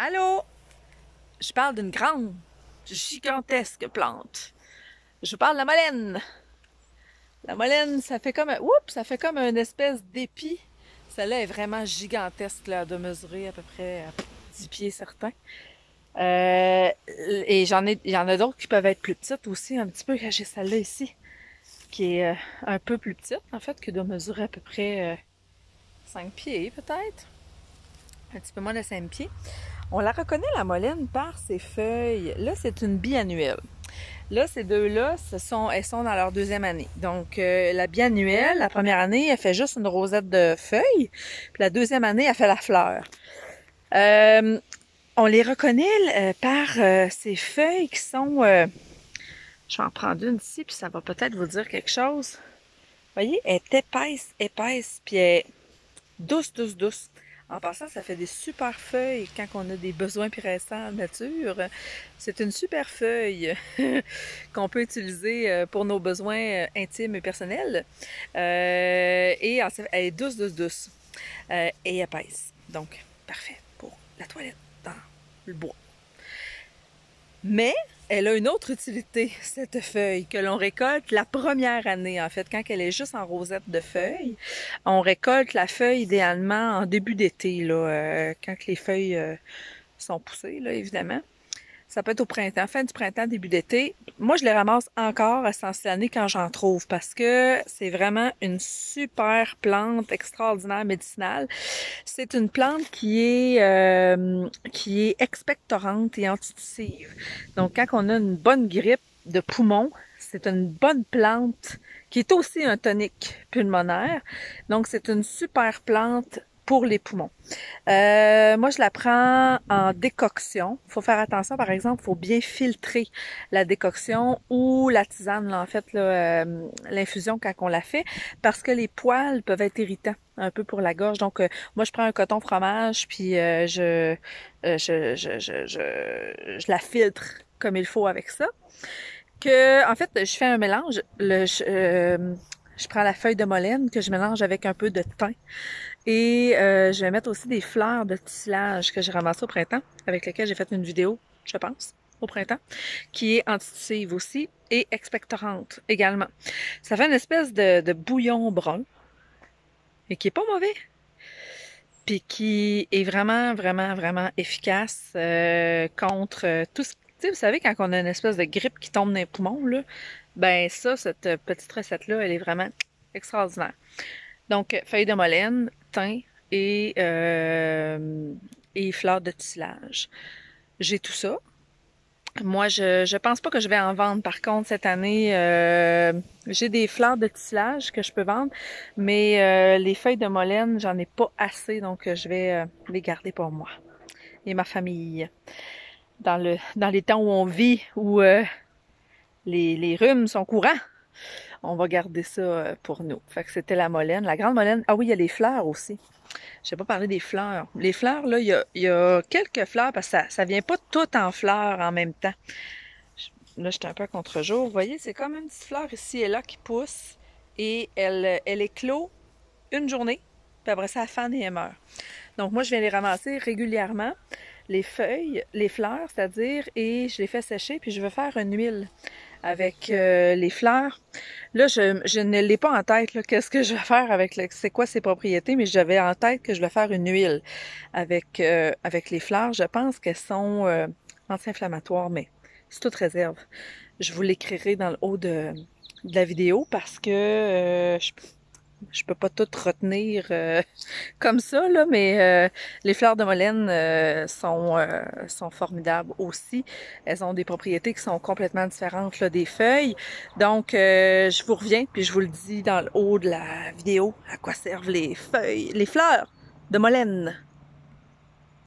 Allô? Je parle d'une grande, gigantesque plante. Je parle de la molène. La molène, ça fait comme ça fait comme une espèce d'épi. Celle-là est vraiment gigantesque, là, de mesurer à peu près 10 pieds certains. Et il y en a d'autres qui peuvent être plus petites aussi, un petit peu. J'ai celle-là ici, qui est un peu plus petite, en fait, qui doit mesurer à peu près 5 pieds, peut-être. Un petit peu moins de 5 pieds. On la reconnaît, la molène, par ses feuilles. Là, c'est une biannuelle. Là, ces deux-là, elles sont dans leur deuxième année. Donc, la biannuelle, la première année, elle fait juste une rosette de feuilles. Puis la deuxième année, elle fait la fleur. On les reconnaît par ces feuilles qui sont... je vais en prendre une ici, puis ça va peut-être vous dire quelque chose. Vous voyez, elle est épaisse, puis elle est douce. En passant, ça fait des super feuilles quand on a des besoins pressants en nature. C'est une super feuille qu'on peut utiliser pour nos besoins intimes et personnels. Et elle est douce. Et épaisse. Donc, parfait pour la toilette dans le bois. Mais elle a une autre utilité, cette feuille, que l'on récolte la première année, en fait, quand elle est juste en rosette de feuilles. On récolte la feuille idéalement en début d'été, là, quand les feuilles sont poussées, là, évidemment. Ça peut être au printemps, fin du printemps, début d'été. Moi, je les ramasse encore à cette année quand j'en trouve parce que c'est vraiment une super plante extraordinaire médicinale. C'est une plante qui est expectorante et antitussive. Donc, quand on a une bonne grippe de poumon, c'est une bonne plante qui est aussi un tonique pulmonaire. Donc, c'est une super plante pour les poumons. Moi, je la prends en décoction. Il faut faire attention, par exemple, il faut bien filtrer la décoction ou la tisane, là, en fait, l'infusion quand on la fait, parce que les poils peuvent être irritants un peu pour la gorge. Donc, moi, je prends un coton fromage, puis je la filtre comme il faut avec ça. En fait, je fais un mélange. Je prends la feuille de molène que je mélange avec un peu de thym. Et je vais mettre aussi des fleurs de tissage que j'ai ramassées au printemps, avec lesquelles j'ai fait une vidéo, je pense, au printemps, qui est antitussive aussi et expectorante également. Ça fait une espèce de bouillon brun, et qui est pas mauvais, puis qui est vraiment efficace contre tout ce... Tu sais, vous savez, quand on a une espèce de grippe qui tombe dans les poumons, là, ben ça, cette petite recette-là, elle est vraiment extraordinaire. Donc, feuilles de molène, thym et fleurs de tissage. J'ai tout ça. Moi, je pense pas que je vais en vendre. Par contre, cette année, j'ai des fleurs de tissage que je peux vendre, mais les feuilles de molène, j'en ai pas assez, donc je vais les garder pour moi et ma famille. Dans les temps où on vit, où les rhumes sont courants, on va garder ça pour nous. Fait que c'était la molène. La grande molène. Ah oui, il y a les fleurs aussi. Je n'ai pas parlé des fleurs. Les fleurs, là, il y a quelques fleurs parce que ça vient pas toutes en fleurs en même temps. Là, j'étais un peu à contre-jour. Vous voyez, c'est comme une petite fleur ici et là qui pousse et elle éclot une journée, puis après ça, elle fane et elle meurt. Donc moi, je viens les ramasser régulièrement, les feuilles, les fleurs, c'est-à-dire, et je les fais sécher, puis je vais faire une huile avec les fleurs. Là, je ne l'ai pas en tête, là, qu'est-ce que je vais faire avec c'est quoi ses propriétés, mais j'avais en tête que je vais faire une huile avec les fleurs. Je pense qu'elles sont anti-inflammatoires, mais c'est toute réserve. Je vous l'écrirai dans le haut de la vidéo parce que je peux pas tout retenir comme ça, là, mais les fleurs de molène sont formidables aussi. Elles ont des propriétés qui sont complètement différentes là, des feuilles. Donc, je vous reviens, puis je vous le dis dans le haut de la vidéo, à quoi servent les feuilles, les fleurs de molène.